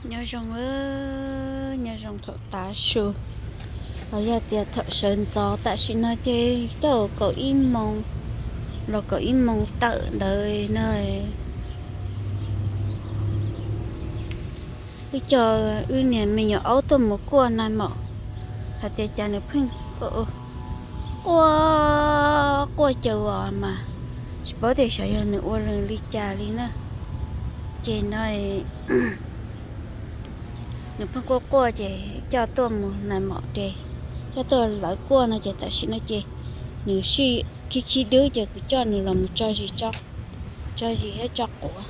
nhớ rong ơ nhớ rong thọ tá sù ở nhà tiệt thọ sơn gió tại xin nói chơi tao có im mong rồi có im mong tự đời nơi bây giờ ư nè mình nhỏ áo tôi một qua này mà hạt tiệt cha này phun qua chờ mà bảo để sợ nữa qua lần đi trà đi nữa trên nơi nếu không qua chị cho tôi một này mọ chị cho tôi lại qua này chị tại sao nó chị nếu suy khi đứa chị cứ cho nữa là một cho gì hết cho của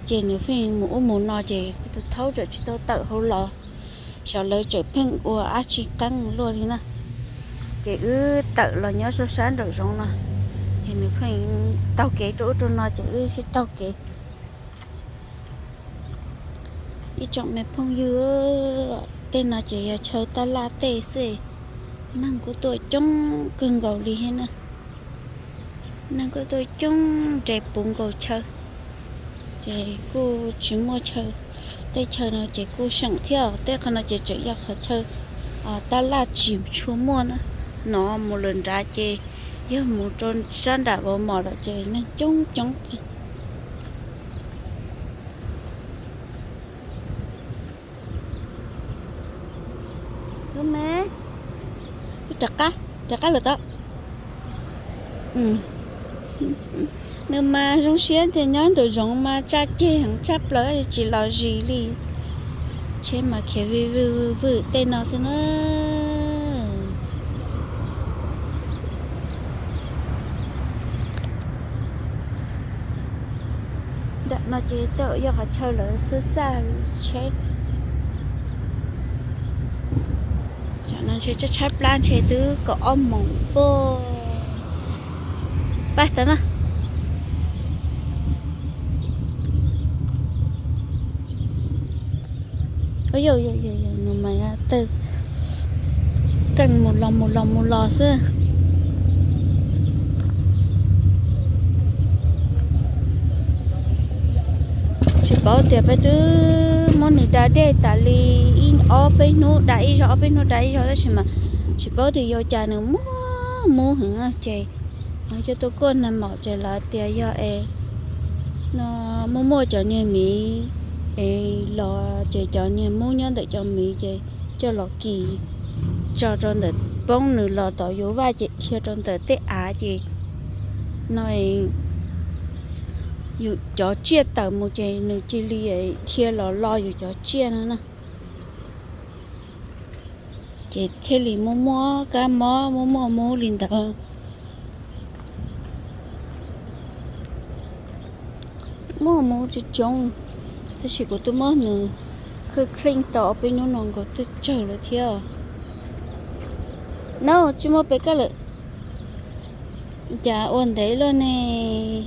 chị nếu phải một nọ chị tôi thấu rồi chị tôi tự hậu lò sợ lấy trở phèn của á chị căng luôn đi nè chị cứ tự là nhớ số sáng rồi xong nè thì nếu phải tao kế chỗ cho nó chị cứ khi tao kế ý chọn mẹ phong dưa tên là chị chơi ta la tê xì năng của tôi trong cơn gầu đi hết nè năng của tôi trong trẻ bụng gầu chơi chị cô chỉ mua chơi tê chơi nào chị cô sẵn theo tê còn là chị chơi ra khỏi chơi ta la chìm chúa mua nữa nó một lần ra chị giờ một tròn san đá vào mỏ là chị nên chống mẹ trật cá lợt đó nhưng mà trong xuyên thì nhớ được giống mà cha chê hàng chấp lỡ chỉ là gì đi chế mà kia vui tên nào xin nữa đặt nó chỉ tự do họ chơi lỡ sơ xa chế nó chơi cho chấp lan chơi tứ có ông mong bố bắt tao nè ôi dồi nó mày từ cần một lò xưa chỉ bảo tiền phải tứ món này đã để tại li in ở bên nó đại rồi đó chứ mà chỉ bảo thì vô trà nữa mua hả chị nói cho tôi con nằm mỏ trời là tiền do nó mua cho như mỹ lò trời cho như mua nhân để cho mỹ chị cho lò kỳ cho trong để bông nửa lò tỏi dấu vai chị cho trong để tết á chị nói dù cho chia tờ một chị nửa chi li ấy chia lo dù cho chia nữa nè chị thế li mua cá mua liền tờ mua cho chồng tôi chỉ có tôi mua nữa cứ khinh tỏ bên nó còn có tôi chờ là theo no chỉ mua bé cái lợ chả ổn đấy luôn nè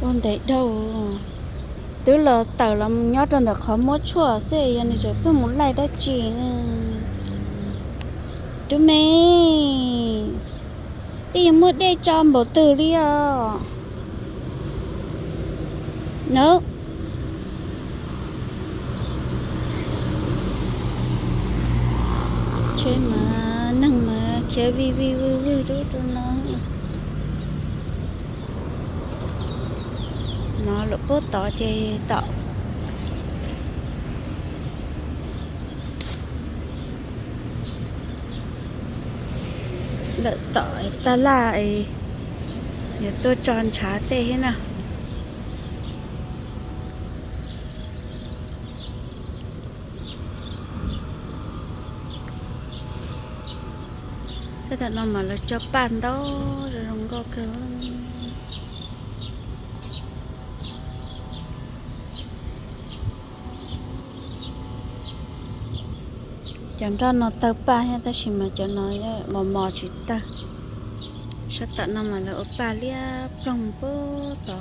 ổn đấy đâu tức là tàu làm nhớ trong đó khó mua chua xe anh rồi phải muốn lại đó chị tụi mẹ tìm một để cho bộ tử đi à nữa chơi mà năng mà chơi vi cho nó lỗ bớt tỏ chơi tỏ lỡ tỏi ta lại để tôi tròn chá tê thế nào thế thật là mà là cho bàn đó rồi không có cơ chẳng ra nó tao ba hay ta chỉ mà cho nó mò chỉ ta sao tận năm mà là ở ba lia plong bơ tỏ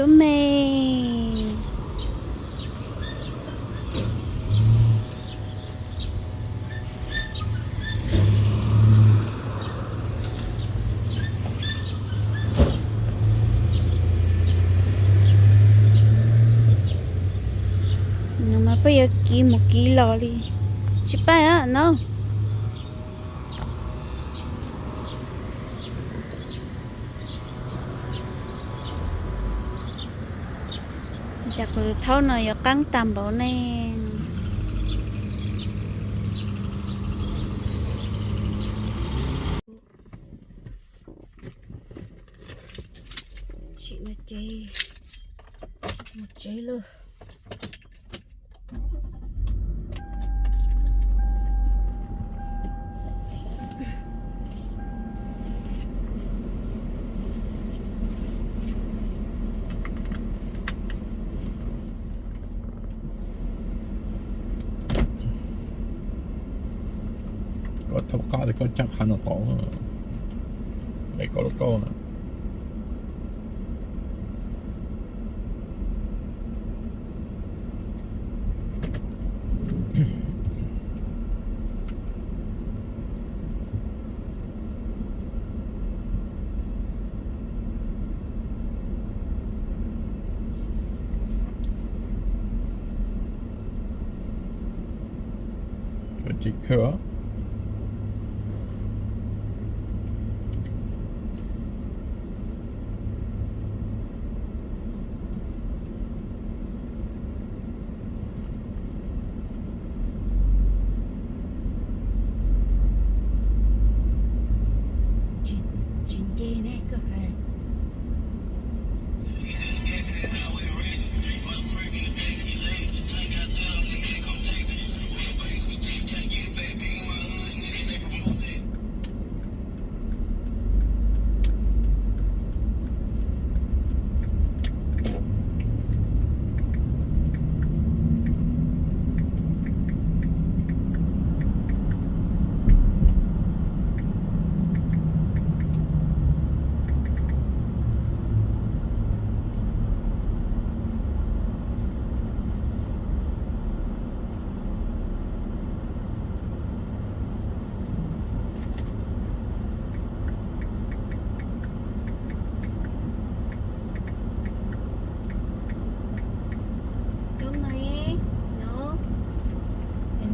đứa mẹ nó mà bây giờ một ký lò đi chị bay á nó chắc là thâu này giờ căng tầm đó nè chị nó chơi một chơi luôn có thâu cá thì có chắc hẳn nó to này có nó to cái chiếc cửa chuyện gì này cơ phải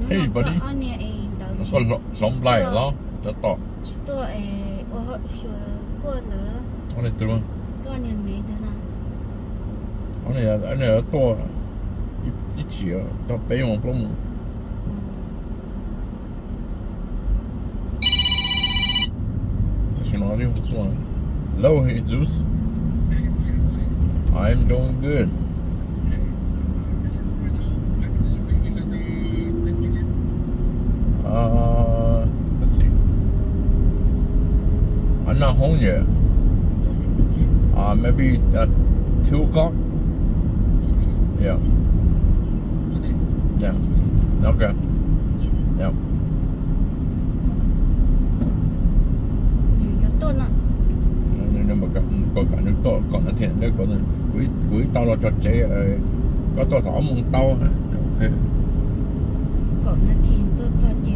Hey buddy nó có sống lại đó cho to tôi ở họ cô nữa nó này từ tôi này mấy đứa nào anh này to ít chỉ cho bé một plum cenário to hello Jesus I'm doing good let's see I'm not home yet maybe at 2 o'clock yeah okay yeah tôi nè nhưng mà có cả nước to còn nó thiện đấy còn cuối tao là cho chế có to thỏ mùng tao hả ok còn nó thì tôi cho chị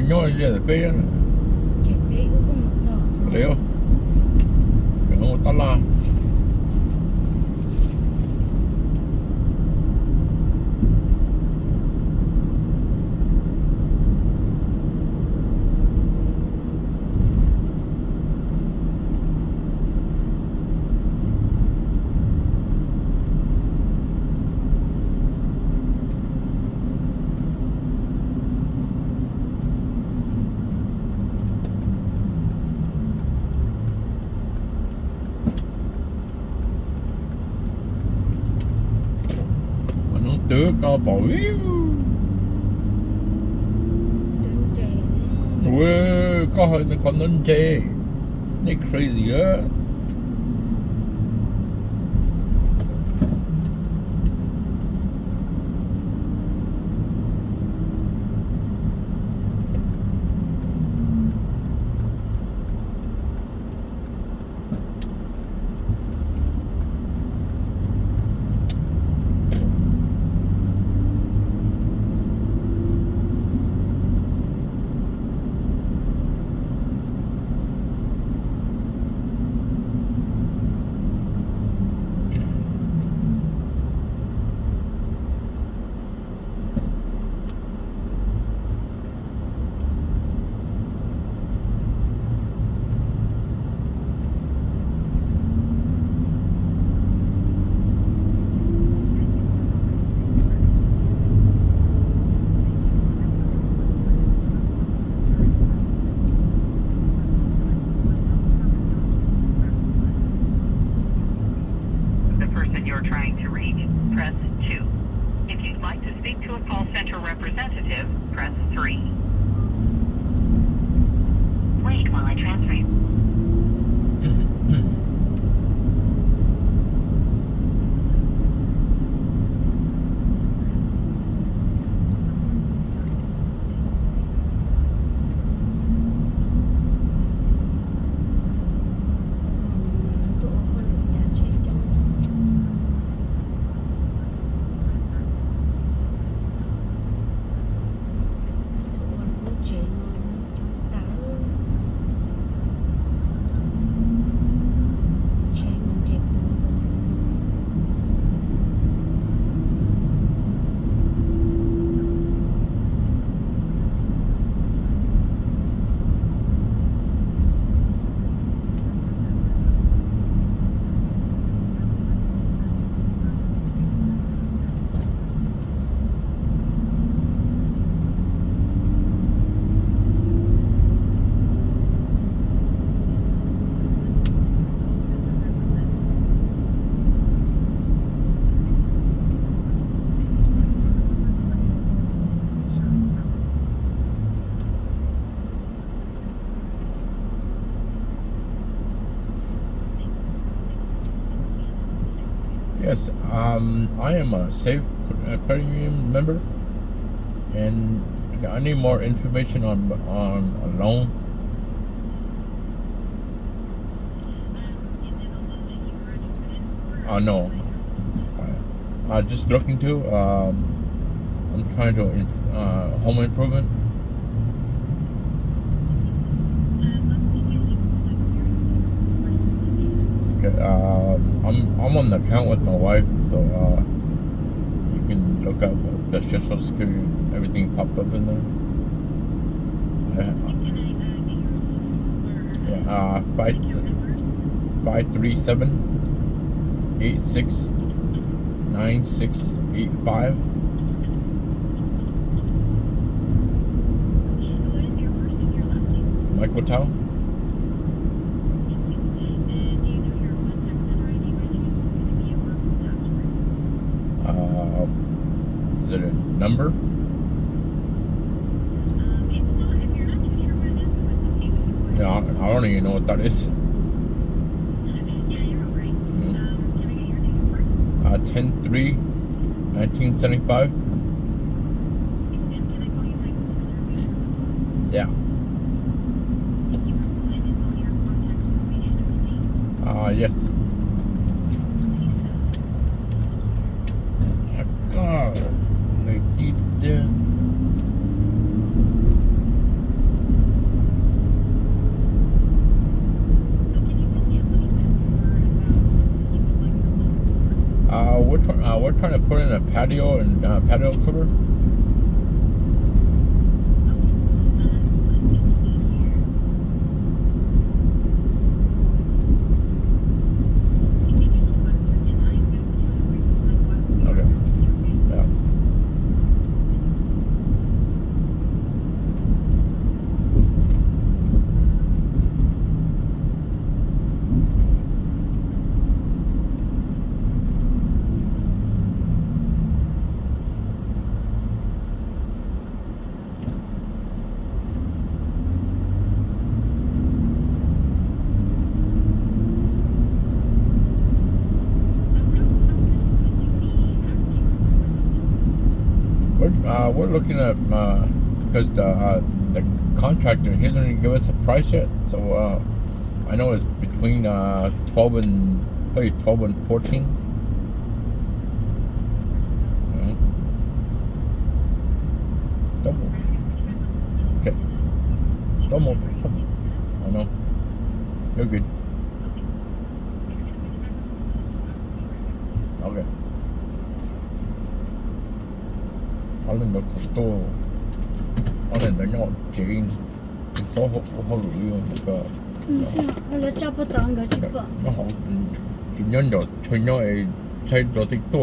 nhỏ gì là bé chị bé cũng một cho liệu đừng tao la tứ cao bảo ui có hơi nó còn nâng chê nó crazy á Yes, I am a Safe Credit Union member, and I need more information on a loan. No, just looking to. I'm trying to home improvement. Okay, I'm on the account with my wife, so you can look up the Social Security. Everything popped up in there. Yeah, 537-869685. Michael Tao. Is it a number? No, I don't even know what that is. 10-3-1975. Yeah. Yes. God, like these there. We're trying to put in a patio and patio cover. Okay. Yeah. We're looking at because the contractor, he didn't give us a price yet, so I know it's between 12 and 14. Double. Okay. Double. I know. You're good. Okay. Allen nó costó Allen nó nhỏ chế có hộp rưỡi một nó chắp bắt tao cái chụp nó học chỉ nhân rồi thôi nhau ấy xây đồ tích to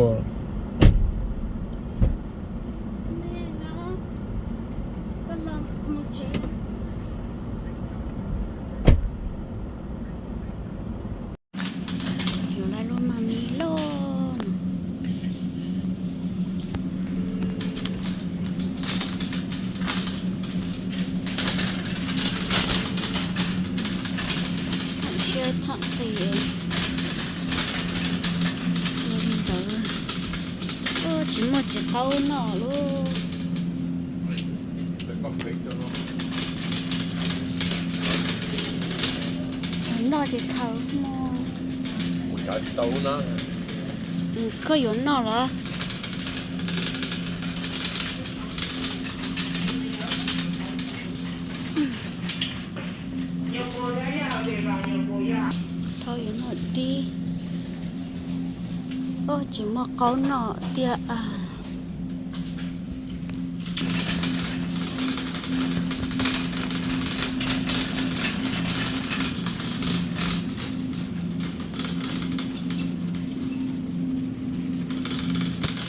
thằng thì chỉ một chỉ câu nọ luôn nọ chỉ câu mà có yếu nọ là thôi yếu nọ đi chỉ một câu nọ tia à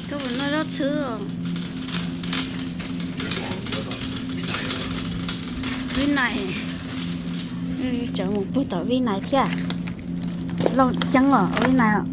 cái vấn nó rất xưa cái này chở một bữa tỏi vi này kia lâu chẳng ở vi này ạ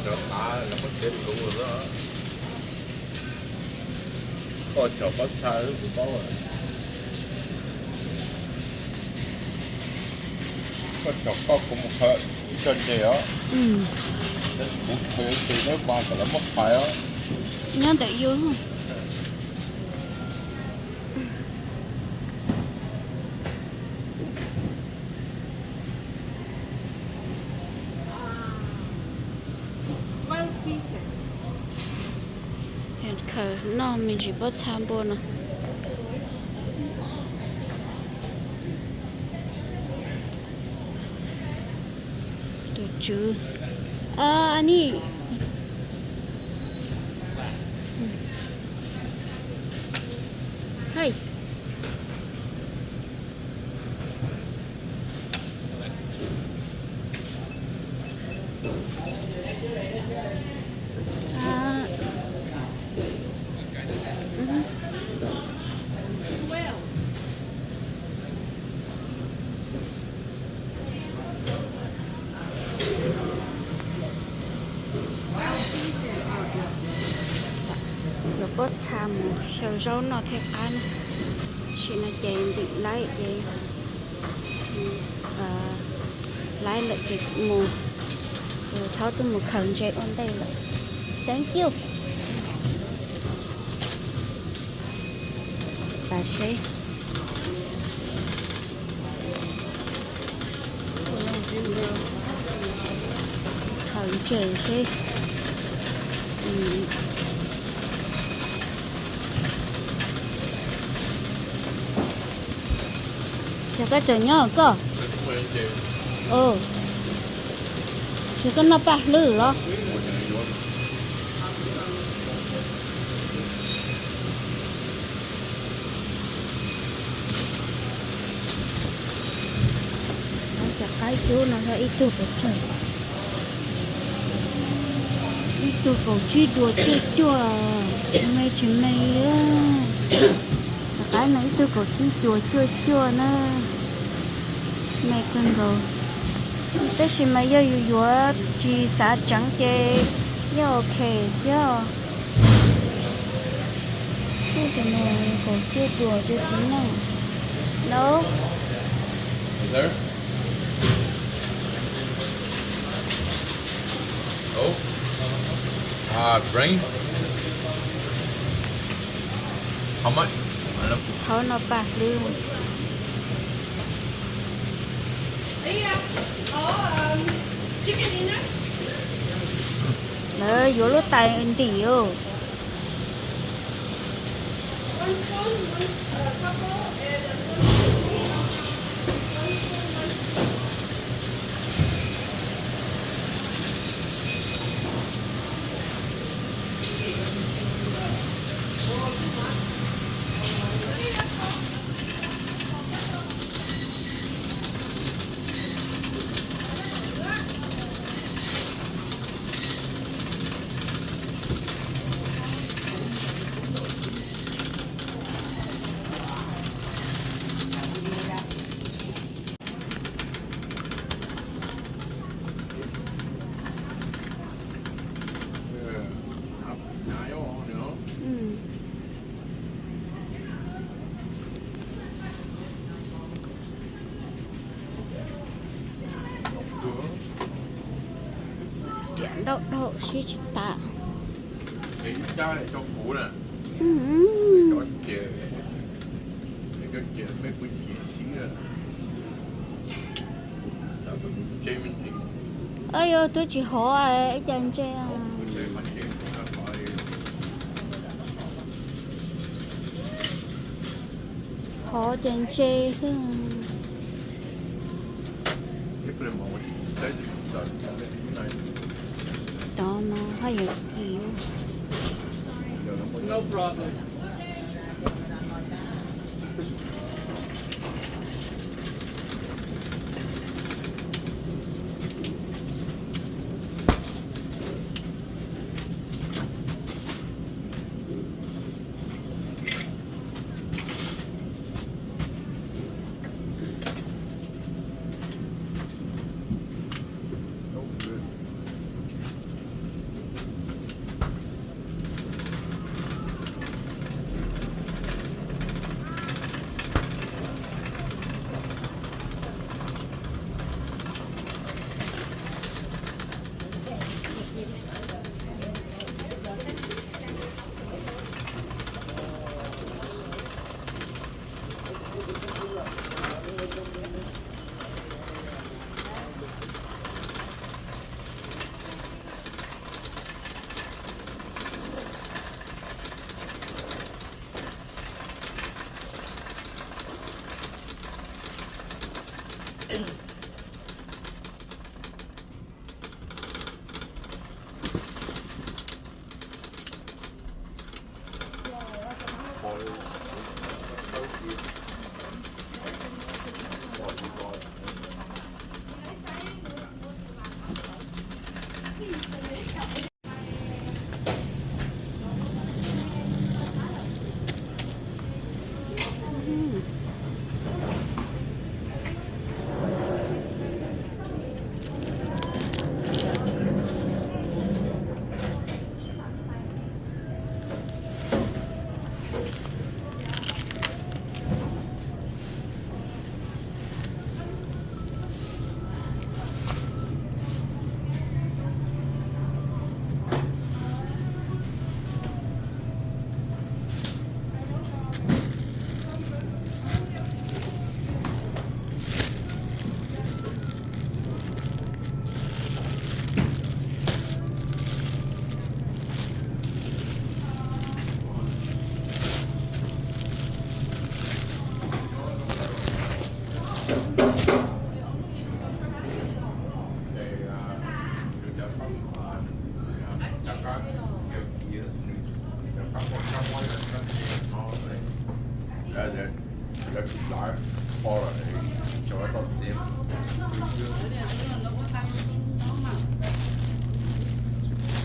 nó phá là mất chết luôn rồi đó. Có chậu bắt xa nó cũng có rồi. Có chậu có cũng một hơi chân gì đó. Nó cũng thuê thì nó bao cả nó mất phải đó. Nhớ tại vô không? Hiện khởi nó mình chỉ bắt tham bồ nè. Đồ chứ. À, anh Hai. À. Rồi bớt xàm sầu rau nó theo ăn chị là chạy định lấy vậy lấy lại cái mù rồi tháo tôi một khẩn chạy on đây là thank you bà sẽ khẩn chạy thế cho cái trời nhỏ cơ chỉ có nó bạc lử lo chả cái chú nó ra ít tuổi của trời ít tuổi của chi đùa chua mày chỉ mày á cái này ít tuổi của chi đùa chua nó mày cần rồi thế thì mày yêu chỉ xã trắng chê yêu ok yêu cái này có chơi đùa chơi chính này no There? Oh. Brain? How much? I don't know. Thôi nó bạc luôn Chicken dinner? đấy vô lúc tay anh tỉu One spoon, one couple, and chuyện đậu đậu xí chị tạ Cái chai cho củ nè. Cho chè. Cái chè mấy cái chè xí nè. Sao tôi cũng chê mình thì. ơi ơi tôi chỉ hỏi chân chê à Để mà chè nó phải. hỏi chân chê chứ Cái này mà mình thấy rồi cái này. đó nó hay là kiểu no problem.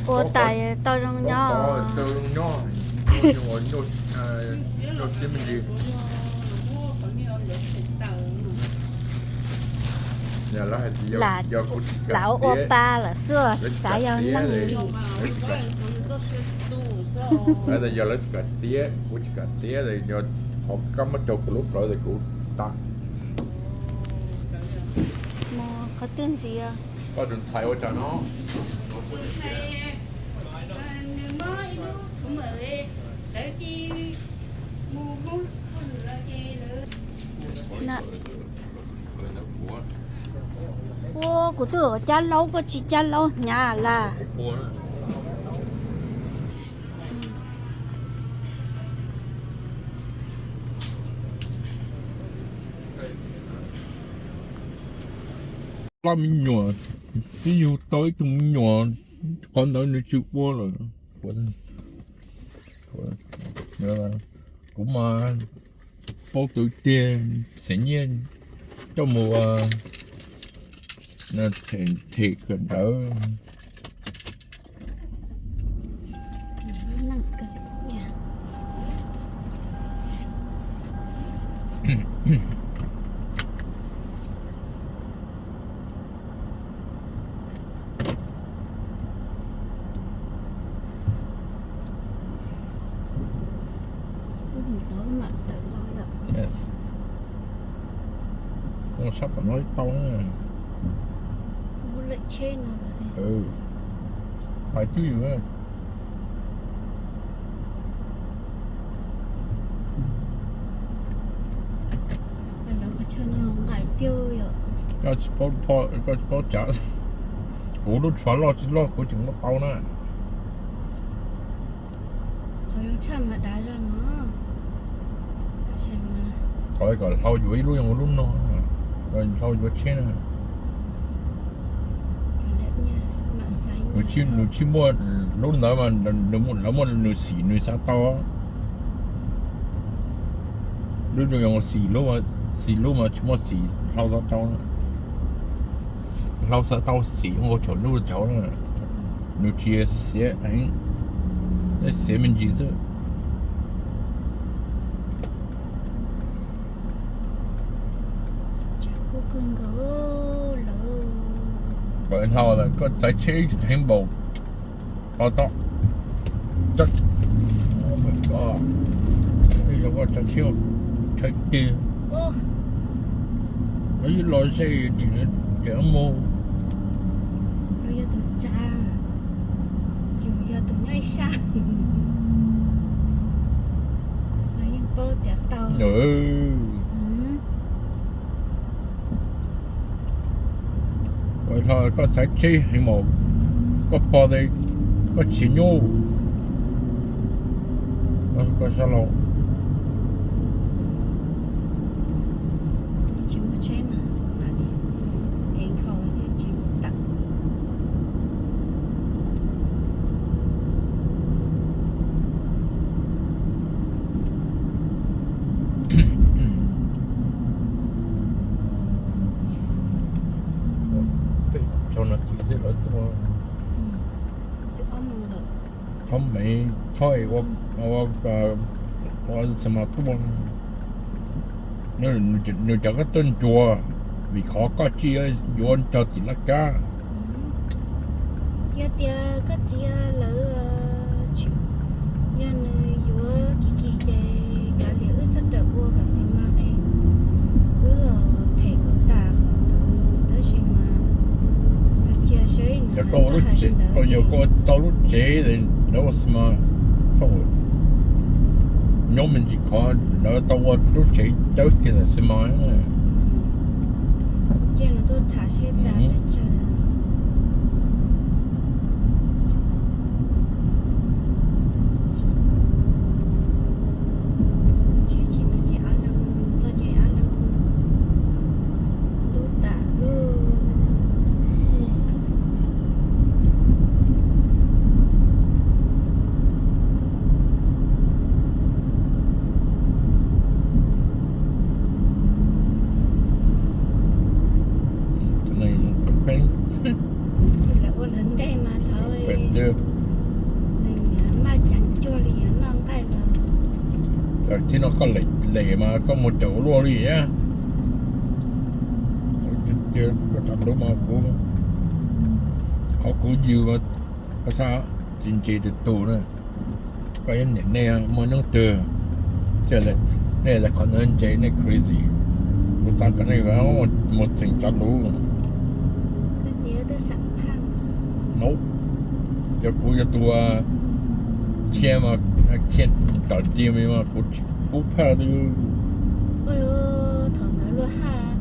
Ủa tại tao trong nhỏ là lão oppa là xưa xã giao năng bây giờ lấy cái tía của cái tía thì giờ họ cắm ở chỗ cái lúc rồi thì cũng tắt mà có tên gì à có đừng xài ở cho nó nè ô của tôi ở cha lâu có chỉ cha lâu nhà là làm nhỏ ví dụ tới cũng nhỏ con tới nó chịu quá rồi nữa là cũng mà bao tuổi tiền sẽ nhiên cho mùa nó thì gần đỡ năng cực nha tối mặt tự nói rồi yes con sắp phải nói to nữa vô lại trên nào lại phải chứ gì nữa nó có cho nó ngại tiêu rồi có bao trả cổ nó xóa lo chỉ lo cổ chừng nó tao nè thôi nó chạm mà đá ra nó xem mà thôi còn sau dưới luôn luôn nó rồi sau dưới trên nè người chim mua lúc đó mà nó mua nửa xỉ nửa sa to lúc đó用xỉ lúc mà chỉ mua xỉ lau sa to lau sa to xỉ我全路找了nửa chia xẻ anh nó xẻ mình gì chứ cô cưng gỡ lỡ rồi sau là có chạy chế thêm bộ to to chắc oh my god bây giờ có chạy chiêu chạy kia mấy loại xe chỉ để mua bây giờ tụi cha dù giờ tụi nhảy sang lấy những bơ tẻ tàu rồi thôi có sạch chế hay một có bò đây có chỉ nhô có sao lộ chỉ một chế mà cho nó chỉ sẽ ở to thì có mong được thấm mấy thôi và xem mà to nếu cho cái tên chùa vì khó có chi ở yuan cho chỉ là cá giờ tia cái gì lỡ chịu giờ nơi vừa kỳ kỳ để cả liệu rất đỡ vua cả xin mà em cứ thể của ta không tới xin mà chia sẻ giờ có lúc chế có nhiều có lúc chế thì nó mà thôi nhóm mình chỉ có nó tao lúc chế tới kia là xem mà cho nó tôi thả xe ta để chơi thì nó có lệ mà có một chỗ luôn đi á chưa có tập đúng mà họ cũng dư mà có sao chính trị từ tù nữa có những nhận này mà nó từ cho nên này là còn hơn chế này crazy có sao cái này vào mộtสิ่งcho đủ cái gì ở đây sẵn thang nope cho cô cho tôi kia mà kia tạo tiền mà cô phải đi ôi thằng đó luôn ha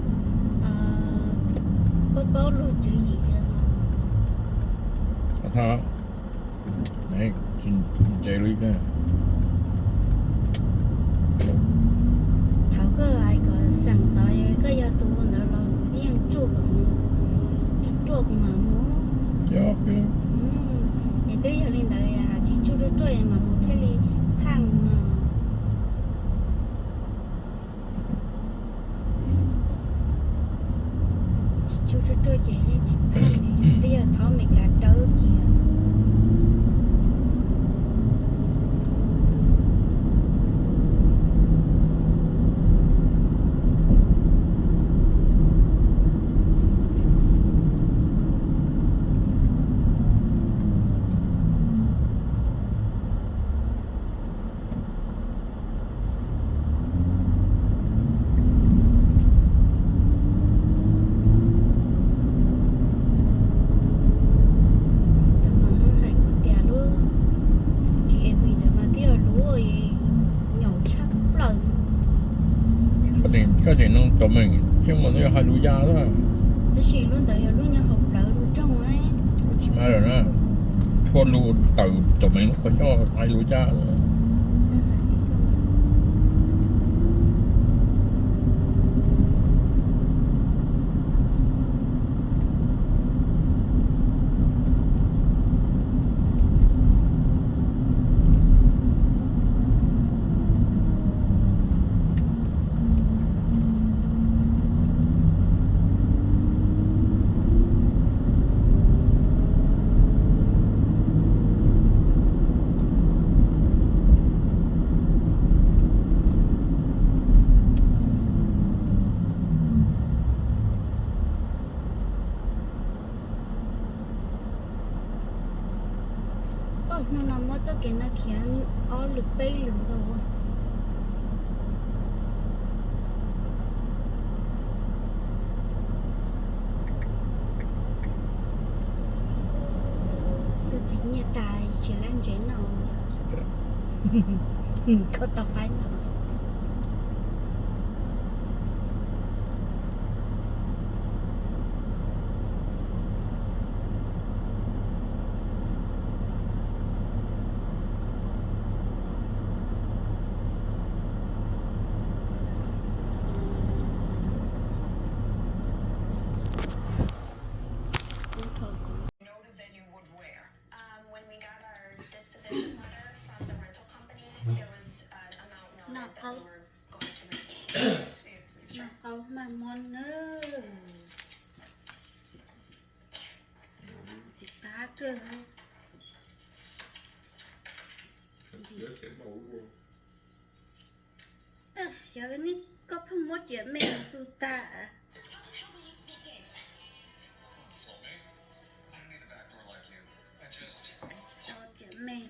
bao luôn chữ gì kìa sao này chính chế lý nè thảo cơ ai có sẵn tới cái giờ tụ nó là cái gì chuột chuột mà muốn dạ cái thì tới giờ lên đời chỉ chuột mà một thế li hàng chú chơi chị bây giờ tháo mấy cả đỡ kìa có thể nó tụi mình chứ mà nó hai lúa da đó cái gì luôn đợi luôn nhà học lỡ luôn trong ấy chỉ mà rồi nó thua lúa từ tụi mình nó còn cho hai lúa da đó nó nằm ở chỗ cái nó khiến ó lực bay lửng rồi tôi chỉ nghe tài chỉ lên chế nào có tập phải nào When we got our disposition letter from the rental company, there was an amount noted that we were going to receive. không mà món nữa Trời ơi, Rất cái mẫu luôn. giờ cái này có phải một姐妹tụi ta Soulmate? I don't need a backdoor like you. I just... cho姐妹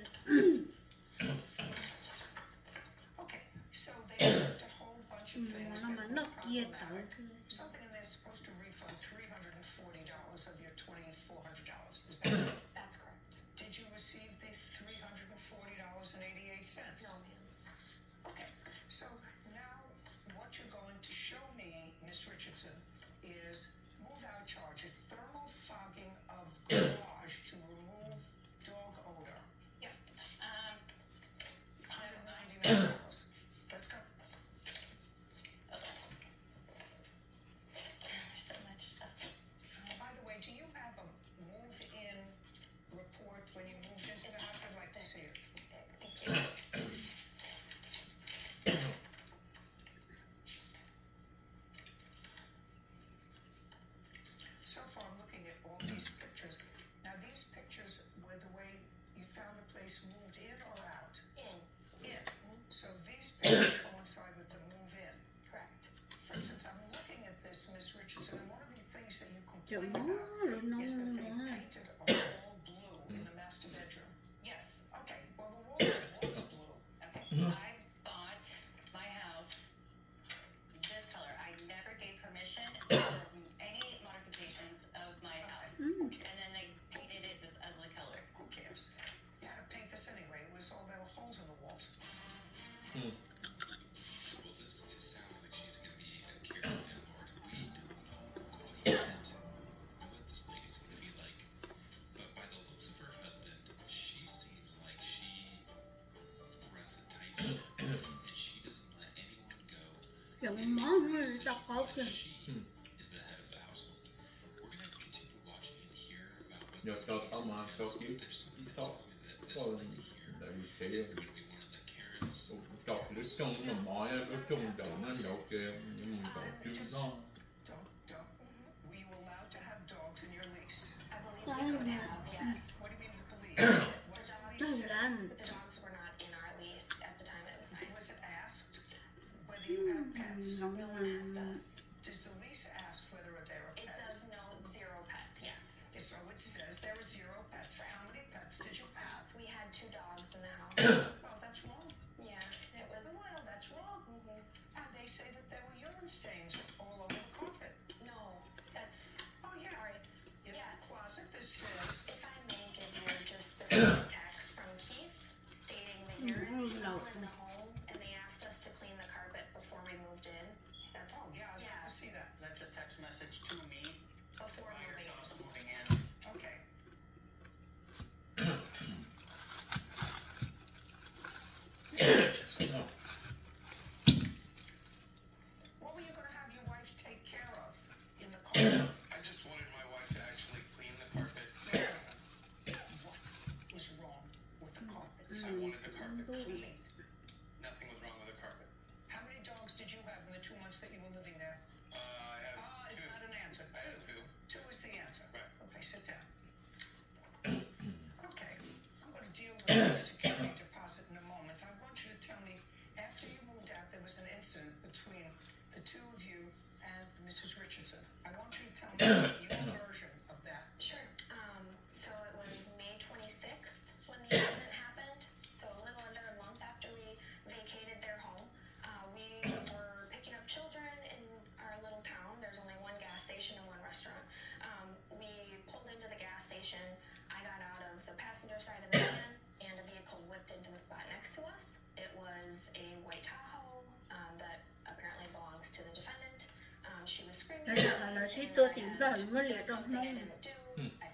Okay, so they list a whole bunch of things nó that mà were nó kia tao problematic. Something they're supposed to refund $340 of your $2,400. Is that right? That's correct. Did you receive the $340.88? No, ma'am. Okay, so now what you're going to show me, Miss Richardson, is move-out charges, thermal fogging of garage to remove dog odor. Yep. $199. Let's go. There's so much stuff. By the way, do you have a move-in report when you moved into the house? I'd like to see it. Thank you. So far, I'm looking at all these pictures. Now, these pictures were the way you found the place moved in or out? In. In. So these pictures coincide with the move-in. Correct. For instance, I'm looking at this, Miss Richardson, and one of the things that you Kiểu complain nó about rồi nó is that they nó painted a wall blue in the master bedroom. Yes. Okay, well, the wall was blue. Okay. I bought my house this color. I never gave permission for any modifications of my house. Who And cares? then they painted it this ugly color. Who cares? You had to paint this anyway. It was all little holes in the walls. Well, this sounds like she's going to be a caring landlord. We don't know quite yet what this lady's going to be like. But by the looks of her husband, she seems like she runs a tight ship. And she doesn't let anyone go. kiểu And nó makes hơi her đọc decisions có kìa because she is the head of the household. We're going to continue watching and hear about what Yo, this tao lady tao mà tao entails. kêu But there's something that tao tells me that this còn lady here tại vì thế is going to be one of the Karens. cọc nước trong mà mọi nước trong đầu nó nhậu kìa nhưng mà cậu chưa nó Don't. Were you allowed to have dogs in your lease? I believe we could have, yes. What do you mean you believe? What's the nó lease? rành The dogs were not in our lease at the time it was signed. Was it asked whether you have pets? No one asked us. Does the lease ask whether there are It pets? does note 0 pets, yes. So it says there are 0 pets. How many pets did you have? We had 2 dogs in the house. Well, that's wrong. Yeah, it was. Well, that's wrong. And they say that there were urine stains all over the carpet. No, that's. Oh, yeah. Sorry. In Yeah. the closet, this says, If I may give you just the text from Keith stating the urine smell in the home, and they asked us to clean the carpet before we moved in. That's oh, yeah, I'd like Yeah. to see that. That's a text message to me before prior moving to in. us moving in. Okay. What were you going to have your wife take care of in the carpet? I just wanted my wife to actually clean the carpet. What was wrong with the carpets? I wanted the carpet Cleaned. Nothing was wrong with the carpet. How many dogs did you have in the 2 months that you were living there? I have It's two. not an answer. I have two. 2 is the answer. Right. Okay, sit down. Okay, I'm going to deal with the security deposit in a moment. I want you to tell me, after you moved out, there was an incident between the 2 of you and Mrs. Richardson. I want you to tell me your version of that. Sure. So it was May 26th when the incident happened. So a little under a month after we vacated their home. We were picking up children in our little town. There's only one gas station and one restaurant. We pulled into the gas station. I got out of the passenger side of the van, and a vehicle whipped into the spot next to us. It was a white Tahoe that apparently belongs to the defendant. She was screaming Đây at là me, sĩ saying tôi that I tìm had ra hình mới liệt done trong something I nó didn't do. No, I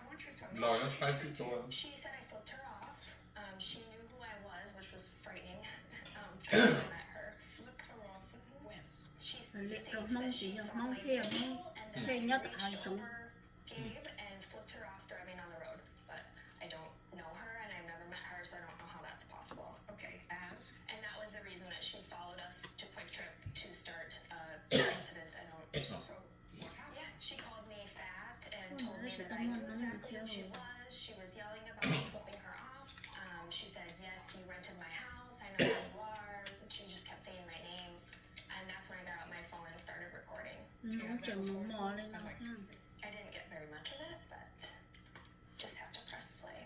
want you to tell me. lo what nó she sai said chứ to you. tôi She said I flipped her off. She knew who I was, which was frightening. Trying to met her. Flipped her off when? She Liệt states trong that mong she chỉ là saw mong my kia vehicle mong and then kia I nhất reached hàng súng over Gabe and flipped her off driving on the road. But I don't know her and I've never met her, so I don't know how that's possible. Okay, and? And that was the reason that she followed us to Quick Trip to start an incident. I don't. So, what happened? Yeah, she called me fat and told me that I knew exactly who she was. She yelling about me flipping her off. She said, yes, you rented my house. I know who you are. She just kept saying my name. And that's when I got out my phone and started recording. Nó chừng mò mò lên nó. I didn't get very much of it, but just have to press play.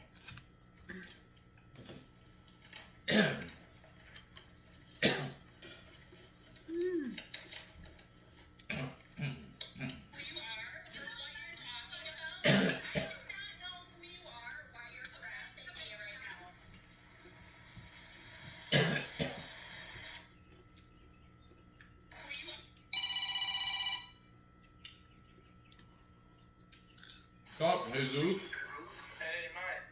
Stop, Jesus. Hey, Mike.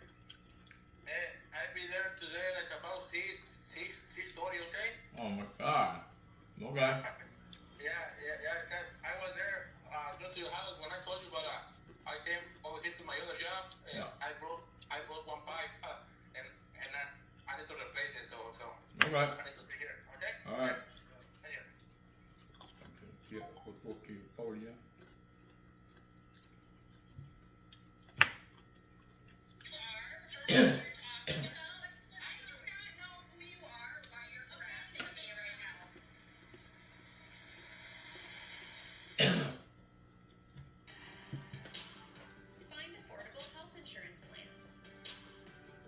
Hey, I'll be there today, like about 6:30, okay? Oh my God. Okay. Yeah. I was there, close to your house when I told you, but I came over here to my other job, and Yeah. I broke one pipe, and I need to replace it, so Okay. I need to stay here, okay? All right. Thank you. Yeah, okay, Paul, yeah. Find affordable health insurance plans.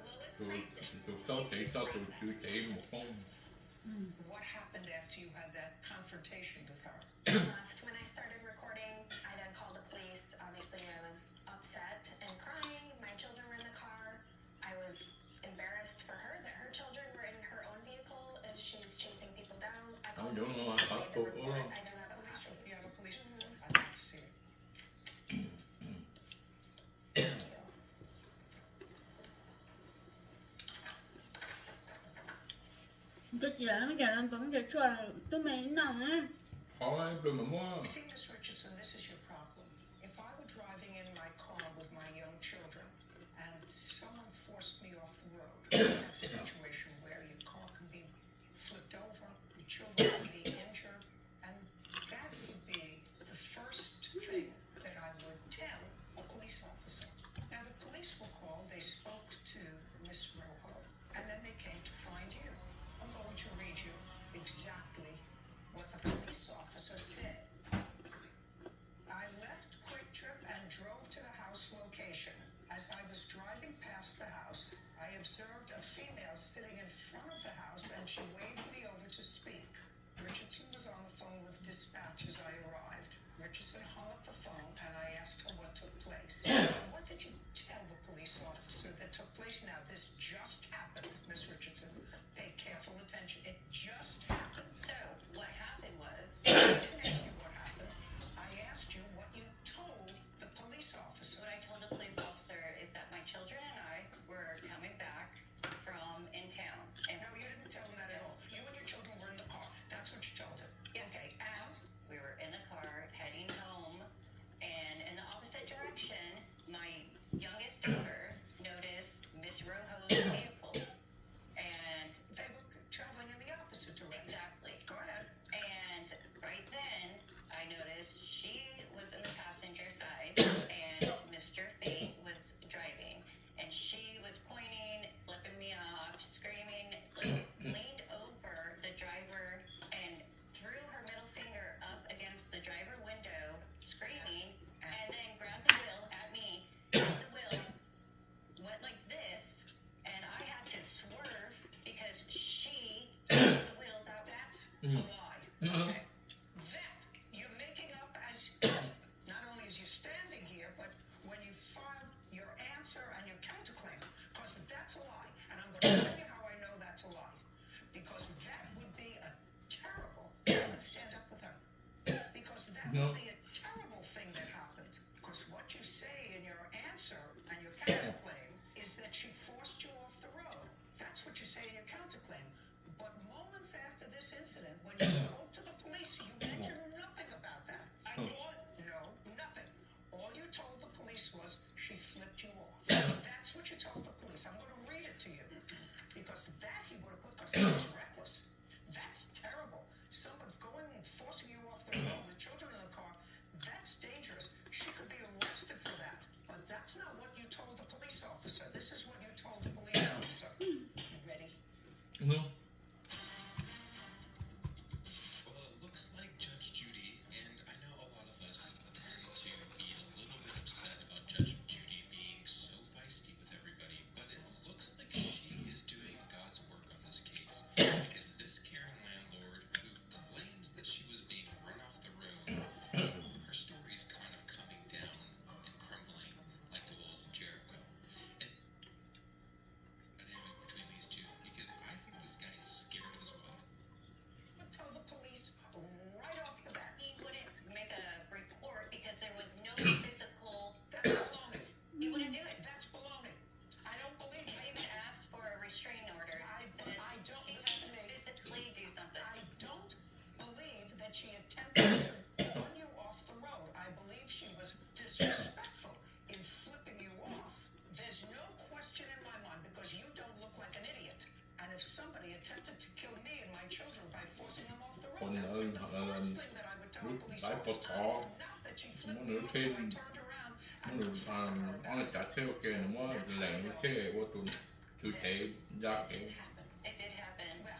Lowest So, prices. so take my phone. What happened after you had that confrontation with her? Left when I started recording. I then called the police. Obviously, I was upset and crying. My children were in the car. I was embarrassed for her that her children were in her own vehicle as she was chasing people down. I called the don't know. police. I Made the thought- report. I do have a copy. You have a police report? I'd like to see it. Thank you. Cái chị nó giờ nó vẫn giờ cho tôi mày nòng á. Hi, blow my mom. See, Miss Richardson, this is your problem. If I were driving in my car with my young children and someone forced me off the road, that's a situation where your car can be flipped over, your children can be injured, and that would be the first thing that I would tell a police officer. Now, the police were called, they spoke to Miss Rojo, and then they came to find you. I'm going to read you exactly what the police officer said. I left Quick Trip and drove to the house location. As I was driving past the house, I observed a female sitting in front of the house and she waved me over to speak. Richardson was on the phone with dispatch as I arrived. Richardson hung up the phone and I asked her what took place. What did you tell the police officer that took place? Now, this just happened, Miss Richardson. Pay careful attention. It just happened. So, what happened was, I didn't ask you what happened. I asked you what you told the police officer. what I told the police officer is that my children and I were coming back from in town. And No, you didn't tell him that at all. You and your children were in the car. That's what you told him. Yes. Okay, and we were in the car heading home, and in the opposite direction, my youngest daughter noticed Miss Rojo's vehicle. And they were traveling in the opposite direction. exactly. Go ahead. And right then, I noticed she was in the passenger side and Mr. Fate was driving. And she was pointing, flipping me off, screaming, leaned over the driver and threw her middle finger up against the driver window, screaming, and then grabbed the wheel at me. The wheel went like this, and I had to swerve because she grabbed the wheel that way. That's a lie. Okay. That you're making up as not only as you're standing here, but when you file your answer and your counterclaim, because that's a lie. And I'm going to tell you how I know that's a lie. Because that would be a terrible. Let's stand up with her. Because that would be a terrible thing that happened. Because what you say in your answer and your counterclaim is that she forced you off the road. That's what you say in your counterclaim. But moments after this incident, when you spoke to the police, you mentioned nothing about that. I did. No, nothing. All you told the police was she flipped you off. That's what you told the police. I'm going to read it to you. Because that he would have put, because that's reckless. That's terrible. Someone going and forcing you off the road with children in the car, that's dangerous. She could be arrested for that. But that's not what you told the police officer. This có Now that she flipped muốn me nửa off, so trên I turned around and muốn confronted her. nó trả theo cái nó lạnh nó thế của tụi tụi thế ra It cái didn't happen. It did happen. Well,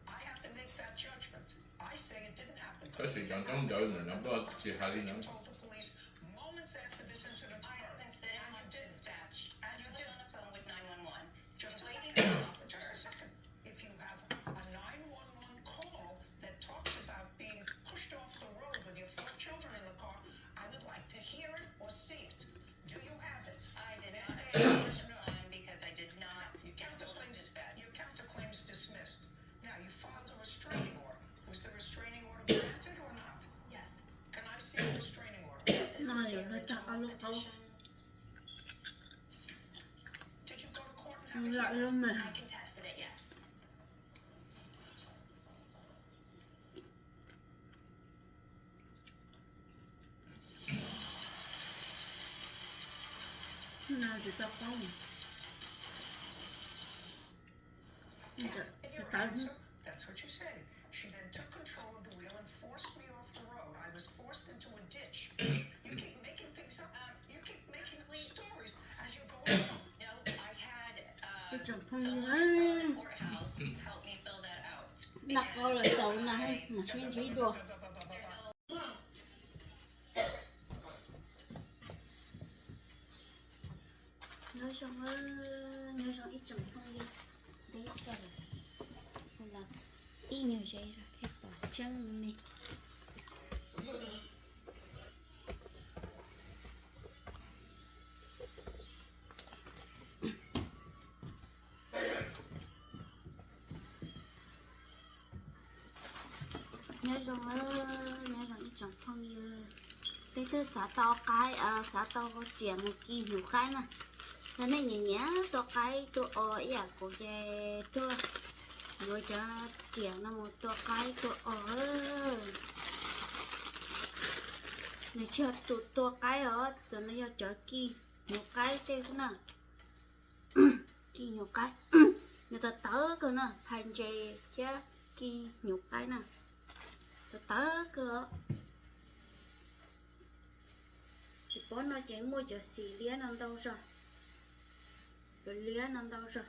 I have to make that judgment. I say it didn't happen. cái sự chọn trong đời này nó có chỉ hai You nó told the police moments after this incident I have occurred. been sitting And on you didn't. dispatch. And you I was didn't. on the phone with 911. Just a waiting second. for an officer. Just a second. If you have a 911 call that talks about being pushed off the road with your 4 children in the car, I would like to hear it or see it. Do you have it? I did Then not the answer is no. respond because I did not Your get hold of counterclaims, dispatch. your counterclaims dismissed. Now, you filed a restraining order. Was the restraining order granted or not? Yes. Can I see the restraining order? This Nó is hiểu the nó cho original lúc đâu. petition. Did you go to court and have a Lại hearing? luôn mà. I contested it, yes. Nào thì tao không. In your answer, that's what you say. She then took control of the wheel and forced me off the road. I was forced into a ditch. You keep making things up. You keep making stories as you go along. No, I had Cái chồng không someone nhớ. from the courthouse help me fill that out. Nạc câu là xấu này mà xin chỉ được. There's no Nhớ xong ít chồng không đi. Đấy cho rồi. Nên là y nhiều giấy ra thế bỏ chân mình. Nhớ xong ít chồng không như cái thứ xả to cái xả to có chuyện một kỳ nhiều cái nè. Thế nên nhẹ nhẹ to cái to ỏi à của cái to rồi cho chuyện nó một to cái to ỏi này cho to cái ở tụi nó cho chở kỳ nhiều cái thế nè kỳ nhiều cái người ta tớ cơ nè thành chế chứ kỳ nhiều cái nè tớ cơ thì bố nó chỉ mua cho xì lia nó đâu rồi rồi lia nó đâu rồi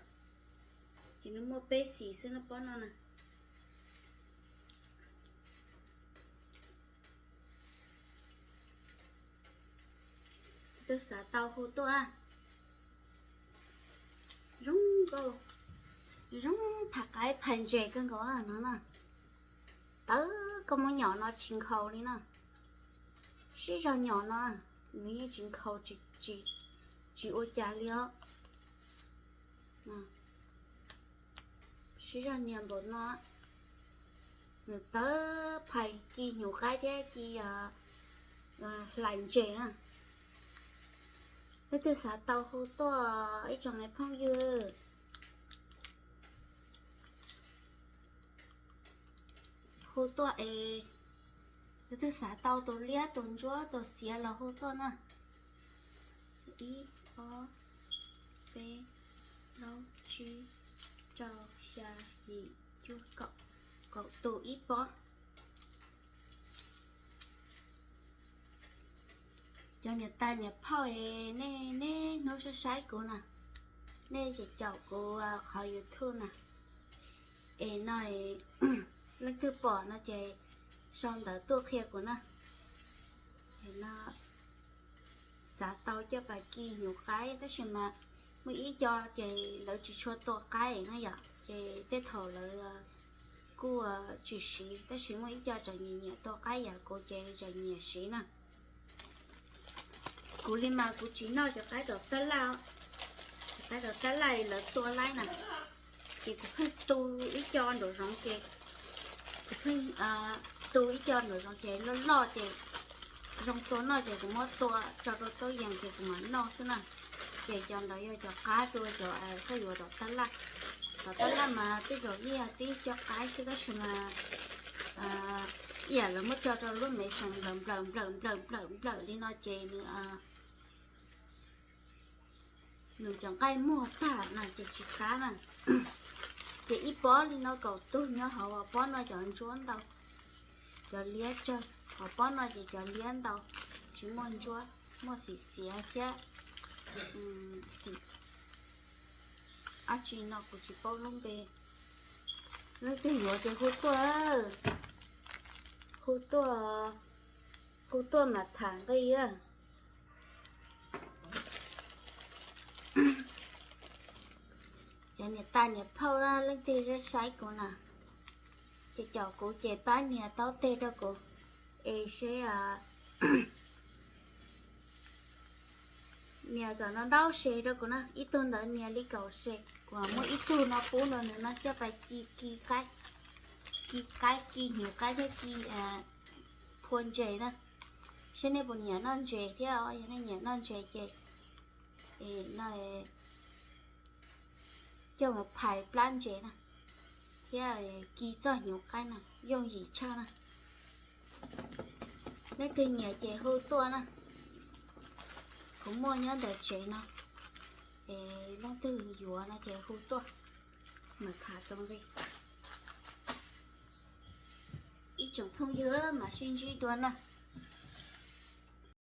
thì nó mua bé xì xin nó bố nó nè tôi xả tàu hồ tôi à rung cô rung thả cái phần dễ cân có à nó nè tớ có một nhỏ nó chỉnh khẩu đi nè xí ra nhỏ nó nếu chỉnh khẩu chỉ ôi chả liao nè xí ra niệm bộ nó người tớ phải kỳ nhiều cái thế kỳ lạnh chế à cái từ xã tàu hồ to ấy trong này phong dư hồ to ấy cái từ xã tàu tổ lia tồn chúa tổ xía là hồ to nè ý o b lâu chi trâu xa gì chú cậu tổ ít bó cho nhà ta nhà phao ấy nè nó sẽ sai cô nè nè chỉ chậu cô khỏi YouTube nè ấy nói lấy thứ bỏ nó chạy xong đỡ tua kia của nó thì nó xả tàu cho bà kia nhiều cái đó xem mà mới ý cho chạy lỡ chỉ cho tua cái nó vậy chạy tới thầu lỡ cô chỉ xí đó xem mới ý cho chạy nhẹ tua cái vậy cô chạy nhẹ xí nè cú li mà cú chỉ nói cho cái đồ tết lao cái đồ tết lại là tua lại nè thì cũng phải tu ý cho đồ rong kê cũng phải tu ý cho đồ rong kê nó lo thì rong tua nó thì cũng mất tua cho đồ tôi dành thì cũng mất no xí nè để cho nó cho cá tôi cho cái đồ tết la mà cái đồ gì tí cho cái chứ cái gì mà giờ là mất cho lúc mấy xong lầm đi nói chơi nữa mình chẳng cái mua ta là chỉ cá nè thì ít bó đi nó cầu tôi nhớ họ bó nó chọn xuống đâu cho liếc cho họ bỏ nó chỉ cho liên đâu chỉ muốn chúa mua xì xì chứ xì à chị nó cũng chỉ bao lông bề nó thì nhỏ thì hút tua mà thẳng cái á giờ này ta nhà phao ra lên thì ra sấy cô nè chị cháu cô chị bán nhà tao tê đó cô ê sẽ nhà cho nó đau xe đó cô nè ít tuần đó nhà đi cầu xe còn mỗi ít tuần nó phun rồi nó cho phải ki nhiều cái thế ki phun chế đó cho nên bọn nhà non chế theo cho nên nhà non chế chế nó cho một phải plan chế nè thế ki cho nhiều cái nè dùng gì cho nè lấy từ nhà chế hô tua nè cũng mua nhớ để chế nè lấy từ dừa nè chế hô tua mà thả trong đây ít chủng không dứa mà xin chỉ tuần nè